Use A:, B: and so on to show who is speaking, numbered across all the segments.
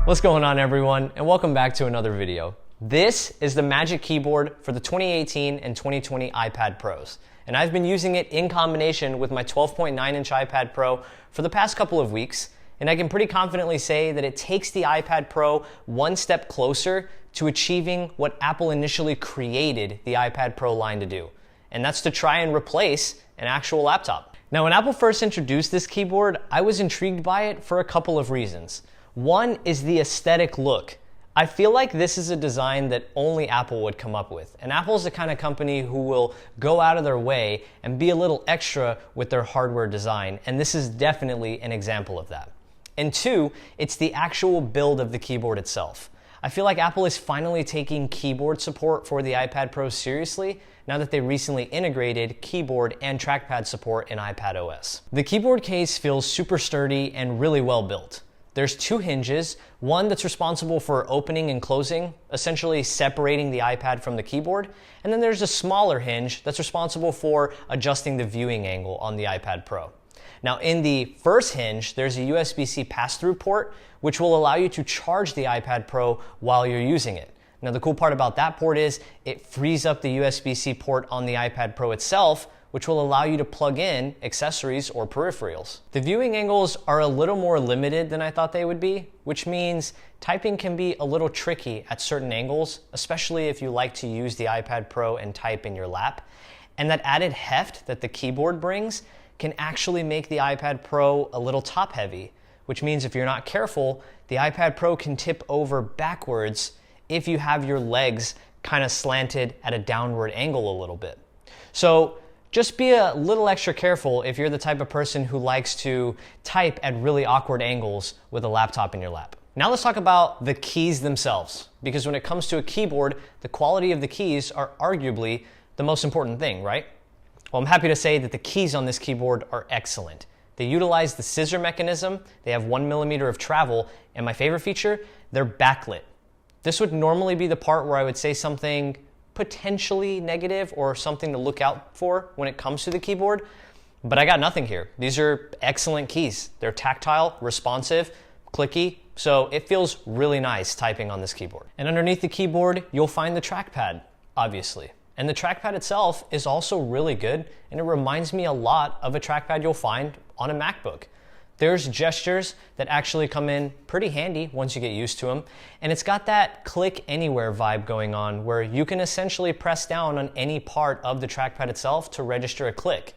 A: What's going on, everyone, and welcome back to another video. This is the Magic Keyboard for the 2018 and 2020 iPad Pros, and I've been using it in combination with my 12.9-inch iPad Pro for the past couple of weeks, and I can pretty confidently say that it takes the iPad Pro one step closer to achieving what Apple initially created the iPad Pro line to do, and that's to try and replace an actual laptop. Now, when Apple first introduced this keyboard, I was intrigued by it for a couple of reasons. One is the aesthetic look. I feel like this is a design that only Apple would come up with. And Apple's the kind of company who will go out of their way and be a little extra with their hardware design. And this is definitely an example of that. And two, it's the actual build of the keyboard itself. I feel like Apple is finally taking keyboard support for the iPad Pro seriously now that they recently integrated keyboard and trackpad support in iPadOS. The keyboard case feels super sturdy and really well built. There's two hinges, one that's responsible for opening and closing, essentially separating the iPad from the keyboard, and then there's a smaller hinge that's responsible for adjusting the viewing angle on the iPad Pro. Now, in the first hinge, there's a USB-C pass-through port, which will allow you to charge the iPad Pro while you're using it. Now, the cool part about that port is it frees up the USB-C port on the iPad Pro itself, which will allow you to plug in accessories or peripherals. The viewing angles are a little more limited than I thought they would be, which means typing can be a little tricky at certain angles, especially if you like to use the iPad Pro and type in your lap. And that added heft that the keyboard brings can actually make the iPad Pro a little top heavy, which means if you're not careful, the iPad Pro can tip over backwards if you have your legs kind of slanted at a downward angle a little bit. So just be a little extra careful if you're the type of person who likes to type at really awkward angles with a laptop in your lap. Now let's talk about the keys themselves, because when it comes to a keyboard, the quality of the keys are arguably the most important thing, right? Well, I'm happy to say that the keys on this keyboard are excellent. They utilize the scissor mechanism, they have 1 millimeter of travel, and my favorite feature, they're backlit. This would normally be the part where I would say something potentially negative or something to look out for when it comes to the keyboard, but I got nothing here. These are excellent keys. They're tactile, responsive, clicky, so it feels really nice typing on this keyboard. And underneath the keyboard, you'll find the trackpad, obviously. And the trackpad itself is also really good, and it reminds me a lot of a trackpad you'll find on a MacBook. There's gestures that actually come in pretty handy once you get used to them, and it's got that click anywhere vibe going on where you can essentially press down on any part of the trackpad itself to register a click.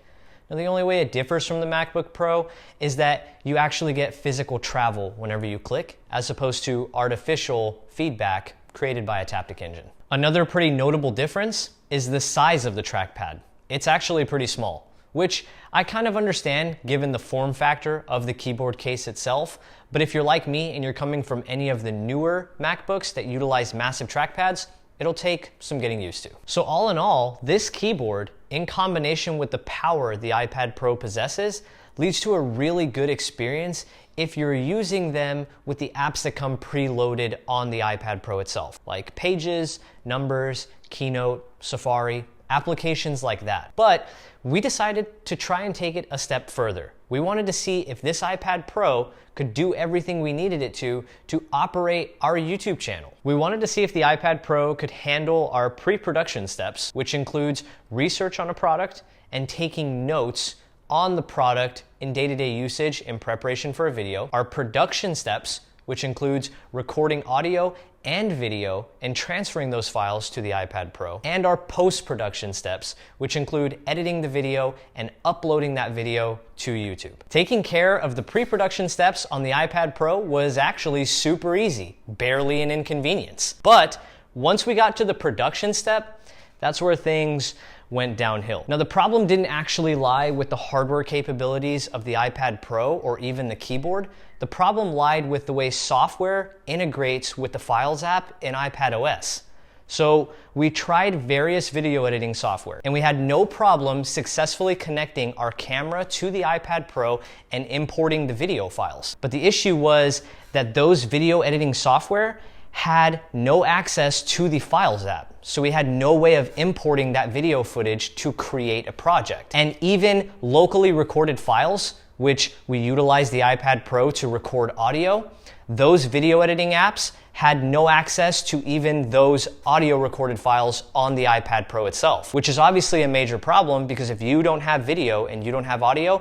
A: Now, the only way it differs from the MacBook Pro is that you actually get physical travel whenever you click, as opposed to artificial feedback created by a Taptic engine. Another pretty notable difference is the size of the trackpad. It's actually pretty small, which I kind of understand given the form factor of the keyboard case itself, but if you're like me and you're coming from any of the newer MacBooks that utilize massive trackpads, it'll take some getting used to. So all in all, this keyboard, in combination with the power the iPad Pro possesses, leads to a really good experience if you're using them with the apps that come preloaded on the iPad Pro itself, like Pages, Numbers, Keynote, Safari, applications like that. But we decided to try and take it a step further. We wanted to see if this iPad Pro could do everything we needed it to operate our YouTube channel. We wanted to see if the iPad Pro could handle our pre-production steps, which includes research on a product and taking notes on the product in day-to-day usage in preparation for a video, our production steps, which includes recording audio and video and transferring those files to the iPad Pro, and our post-production steps, which include editing the video and uploading that video to YouTube. Taking care of the pre-production steps on the iPad Pro was actually super easy, barely an inconvenience. But once we got to the production step, that's where things went downhill. Now, the problem didn't actually lie with the hardware capabilities of the iPad Pro or even the keyboard. The problem lied with the way software integrates with the Files app in iPadOS. So we tried various video editing software, and we had no problem successfully connecting our camera to the iPad Pro and importing the video files. But the issue was that those video editing software had no access to the Files app. So we had no way of importing that video footage to create a project. And even locally recorded files which we utilize the iPad Pro to record audio, those video editing apps had no access to even those audio recorded files on the iPad Pro itself, which is obviously a major problem because if you don't have video and you don't have audio,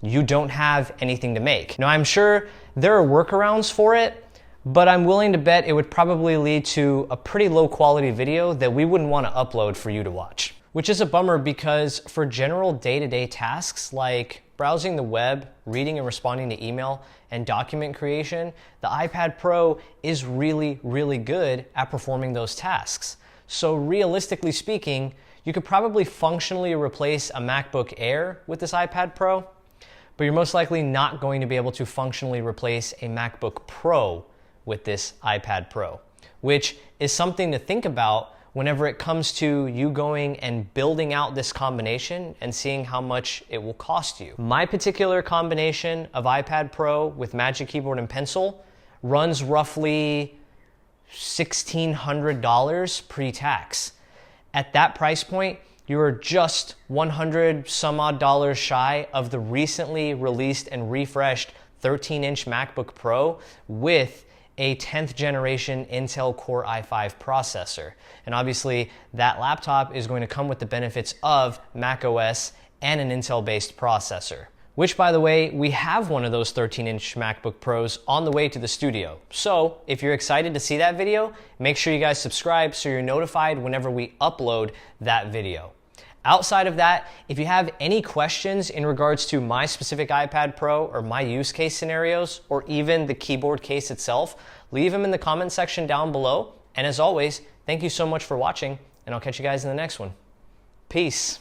A: you don't have anything to make. Now, I'm sure there are workarounds for it, but I'm willing to bet it would probably lead to a pretty low quality video that we wouldn't want to upload for you to watch. Which is a bummer because for general day-to-day tasks like browsing the web, reading and responding to email, and document creation, the iPad Pro is really, really good at performing those tasks. So realistically speaking, you could probably functionally replace a MacBook Air with this iPad Pro, but you're most likely not going to be able to functionally replace a MacBook Pro with this iPad Pro, which is something to think about whenever it comes to you going and building out this combination and seeing how much it will cost you. My particular combination of iPad Pro with Magic Keyboard and Pencil runs roughly $1,600 pre-tax. At that price point, you are just 100 some odd dollars shy of the recently released and refreshed 13-inch MacBook Pro with a 10th generation Intel Core i5 processor. And obviously that laptop is going to come with the benefits of macOS and an Intel-based processor. Which, by the way, we have one of those 13-inch MacBook Pros on the way to the studio. So if you're excited to see that video, make sure you guys subscribe so you're notified whenever we upload that video. Outside of that, if you have any questions in regards to my specific iPad Pro or my use case scenarios, or even the keyboard case itself, leave them in the comment section down below. And as always, thank you so much for watching, and I'll catch you guys in the next one. Peace.